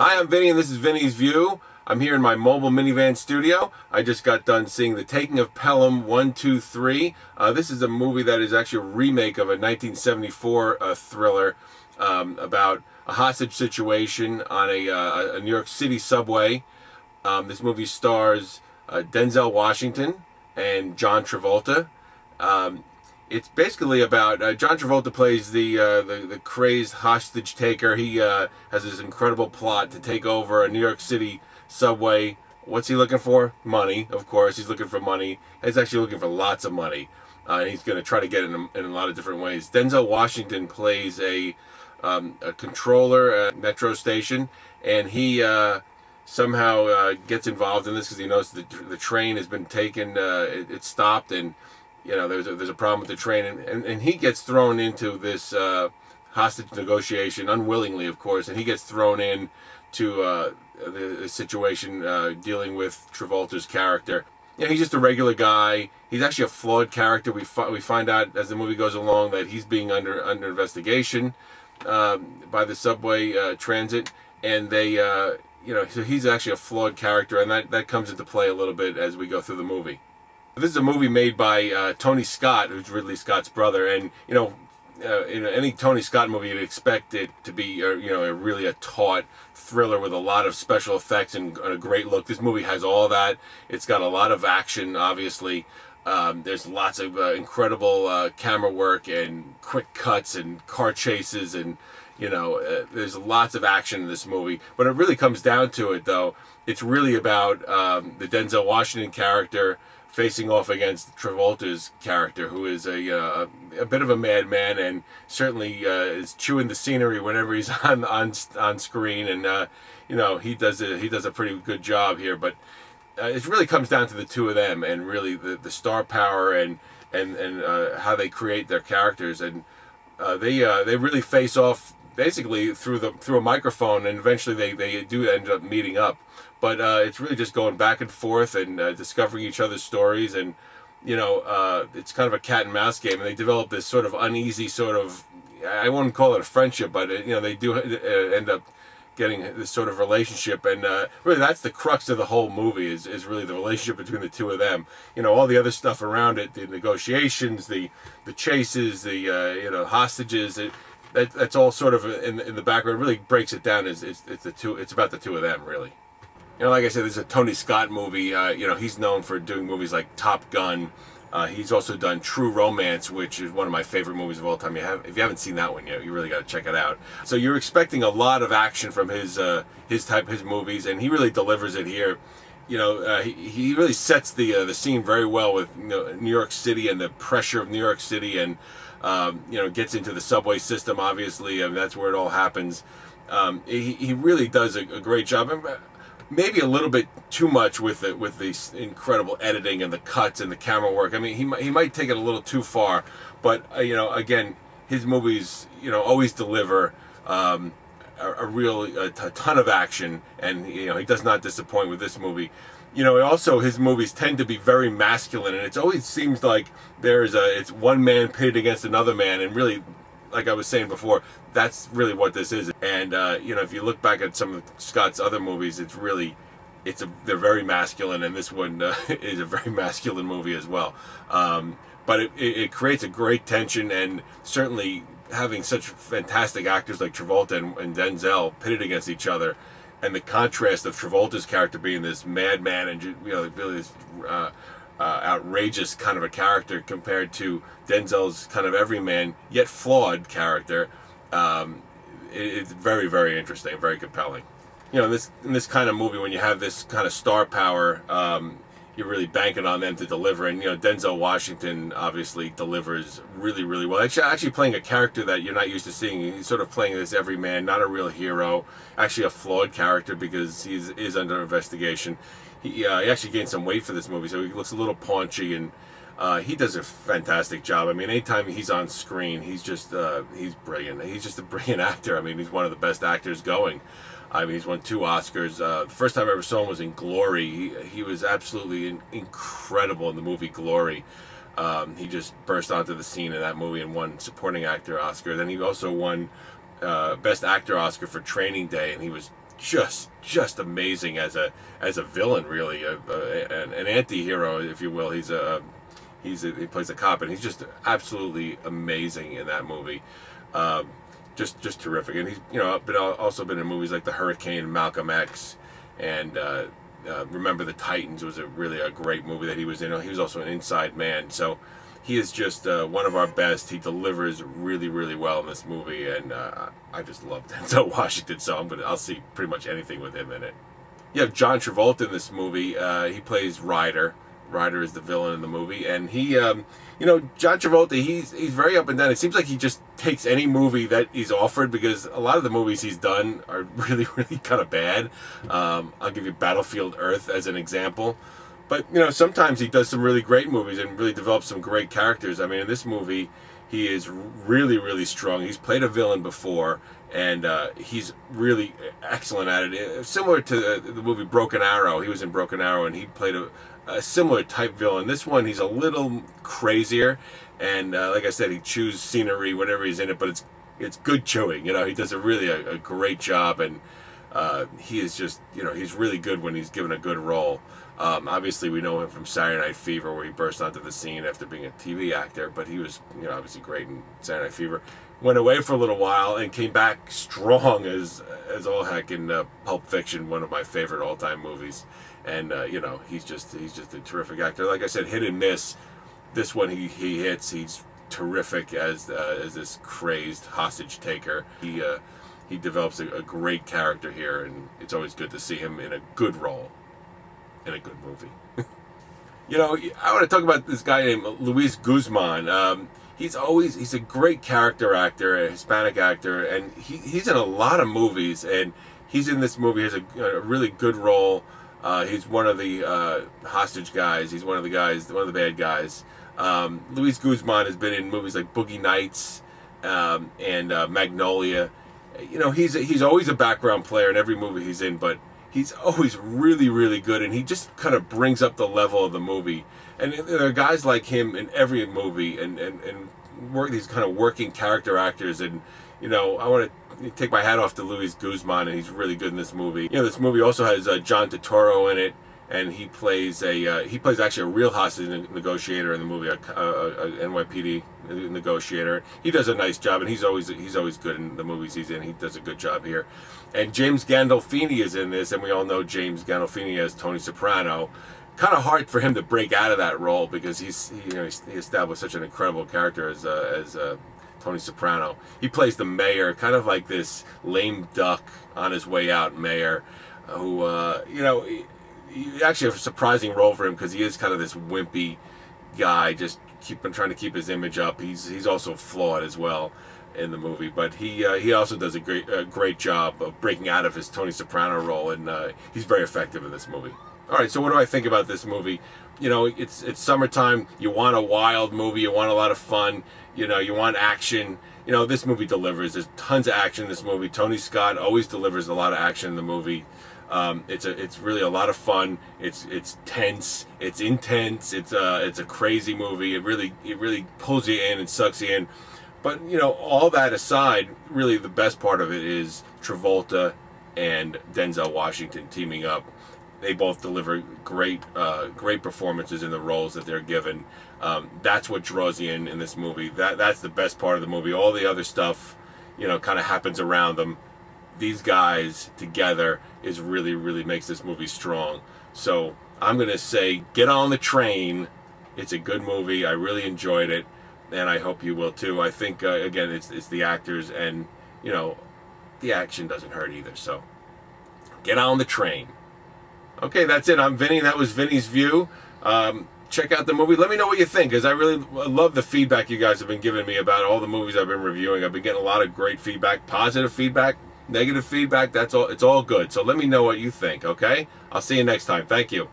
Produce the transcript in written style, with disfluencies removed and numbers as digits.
Hi, I'm Vinny and this is Vinny's View. I'm here in my mobile minivan studio. I just got done seeing The Taking of Pelham 1, 2, 3. This is a movie that is actually a remake of a 1974 thriller about a hostage situation on a New York City subway. This movie stars Denzel Washington and John Travolta. It's basically about John Travolta plays the crazed hostage taker. He has this incredible plot to take over a New York City subway. What's he looking for? Money, of course. He's looking for money. He's actually looking for lots of money. He's going to try to get it in a lot of different ways. Denzel Washington plays a controller at a metro station, and he somehow gets involved in this because he knows the train has been taken. It stopped, and you know there's a problem with the train, and he gets thrown into this hostage negotiation unwillingly, of course, and he gets thrown in to the situation dealing with Travolta's character. You know, he's just a regular guy. He's actually a flawed character. We find out as the movie goes along that he's being under investigation by the subway transit, and they you know, so he's actually a flawed character, and that comes into play a little bit as we go through the movie. This is a movie made by Tony Scott, who's Ridley Scott's brother, and you know, in any Tony Scott movie, you'd expect it to be, you know, really a taut thriller with a lot of special effects and a great look. This movie has all that. It's got a lot of action, obviously. There's lots of incredible camera work and quick cuts and car chases, and you know, there's lots of action in this movie. When it really comes down to it, though, it's really about the Denzel Washington character facing off against Travolta's character, who is a bit of a madman and certainly is chewing the scenery whenever he's on screen, and you know, he does a pretty good job here. But it really comes down to the two of them, and really the star power and how they create their characters, and they really face off basically through a microphone, and eventually they do end up meeting up. But it's really just going back and forth and discovering each other's stories, and you know, it's kind of a cat and mouse game, and they develop this sort of uneasy sort of, I wouldn't call it a friendship, but you know, they do end up getting this sort of relationship, and really that's the crux of the whole movie is really the relationship between the two of them. You know, all the other stuff around it, the negotiations, the chases, the you know, hostages, that's all sort of in the background. It really breaks it down. It's about the two of them, really. You know, like I said, this is a Tony Scott movie. You know, he's known for doing movies like Top Gun. He's also done True Romance, which is one of my favorite movies of all time. If you haven't seen that one yet, you really got to check it out. So you're expecting a lot of action from his movies, and he really delivers it here. You know, he really sets the scene very well with, you know, New York City and the pressure of New York City, and you know, gets into the subway system. Obviously, I mean, that's where it all happens. He really does a great job. Maybe a little bit too much with the incredible editing and the cuts and the camera work. I mean, he might take it a little too far, but you know, again, his movies, you know, always deliver a ton of action, and you know, he does not disappoint with this movie. You know, also his movies tend to be very masculine, and it always seems like it's one man pitted against another man, and really, like I was saying before, that's really what this is. And you know, if you look back at some of Scott's other movies, they're very masculine, and this one is a very masculine movie as well. But it creates a great tension, and certainly having such fantastic actors like Travolta and Denzel pitted against each other, and the contrast of Travolta's character being this madman and, you know, really this outrageous kind of a character compared to Denzel's kind of everyman yet flawed character. It's very, very interesting, very compelling. You know, in this kind of movie, when you have this kind of star power, you're really banking on them to deliver. And you know, Denzel Washington obviously delivers really, really well. Actually playing a character that you're not used to seeing. He's sort of playing this everyman, not a real hero. Actually, a flawed character because he is under investigation. He actually gained some weight for this movie, so he looks a little paunchy, and he does a fantastic job. I mean, anytime he's on screen, he's brilliant. He's just a brilliant actor. I mean, he's one of the best actors going. I mean, he's won 2 Oscars. The first time I ever saw him was in Glory. He was absolutely incredible in the movie Glory. He just burst onto the scene in that movie and won Supporting Actor Oscar. Then he also won Best Actor Oscar for Training Day, and he was just amazing as a villain, really, an anti-hero, if you will. He plays a cop, and he's just absolutely amazing in that movie. Just terrific. And he's also been in movies like The Hurricane, Malcolm X, and Remember the Titans was really a great movie that he was in. He was also an Inside Man. So he is just one of our best. He delivers really, really well in this movie, and I just love Denzel Washington. So I'll see pretty much anything with him in it. You have John Travolta in this movie. He plays Ryder. Ryder is the villain in the movie, and he, John Travolta, he's very up and down. It seems like he just takes any movie that he's offered, because a lot of the movies he's done are really, really kind of bad. I'll give you Battlefield Earth as an example. But, sometimes he does some really great movies and really develops some great characters. I mean, in this movie, he is really, really strong. He's played a villain before, and he's really excellent at it. Similar to the movie Broken Arrow. He was in Broken Arrow, and he played a similar type villain. This one, he's a little crazier, and like I said, he chews scenery whenever he's in it, but it's good chewing. He does a great job, and he is just, he's really good when he's given a good role. Obviously, we know him from Saturday Night Fever, where he burst onto the scene after being a TV actor, but he was, obviously great in Saturday Night Fever. Went away for a little while and came back strong as all heck in Pulp Fiction, one of my favorite all-time movies. And he's just a terrific actor. Like I said, hit and miss. This one he hits. He's terrific as this crazed hostage taker. He develops a great character here, and it's always good to see him in a good role in a good movie. I want to talk about this guy named Luis Guzman. He's a great character actor, a Hispanic actor, and he's in a lot of movies, and he's in this movie. He has a really good role. He's one of the hostage guys. He's one of the bad guys. Luis Guzman has been in movies like Boogie Nights and Magnolia. He's always a background player in every movie he's in, but he's always really, really good, and he just kind of brings up the level of the movie. And there are guys like him in every movie, and work these kind of working character actors. And I want to take my hat off to Luis Guzman, and he's really good in this movie. This movie also has John Turturro in it, and he plays actually a real hostage negotiator in the movie, a NYPD negotiator. He does a nice job, and he's always good in the movies he's in. He does a good job here. And James Gandolfini is in this, and we all know James Gandolfini as Tony Soprano. Kind of hard for him to break out of that role, because he established such an incredible character as Tony Soprano. He plays the mayor, kind of like this lame duck on his way out mayor, who he actually a surprising role for him, because he is kind of this wimpy guy, just trying to keep his image up. He's also flawed as well in the movie, but he also does a great job of breaking out of his Tony Soprano role, and he's very effective in this movie. All right, so what do I think about this movie? It's summertime. You want a wild movie. You want a lot of fun. You want action. This movie delivers. There's tons of action in this movie. Tony Scott always delivers a lot of action in the movie. It's really a lot of fun. It's tense. It's intense. It's a crazy movie. It really pulls you in and sucks you in. But all that aside, really the best part of it is Travolta and Denzel Washington teaming up. They both deliver great performances in the roles that they're given. That's what draws you in this movie. That's the best part of the movie. All the other stuff, kind of happens around them. These guys together really makes this movie strong. So I'm gonna say, get on the train. It's a good movie. I really enjoyed it, and I hope you will too. I think again, it's the actors, and the action doesn't hurt either. So get on the train. Okay, that's it. I'm Vinny. That was Vinny's View. Check out the movie. Let me know what you think, because I really love the feedback you guys have been giving me about all the movies I've been reviewing. I've been getting a lot of great feedback, positive feedback, negative feedback. That's all. It's all good. So let me know what you think, okay? I'll see you next time. Thank you.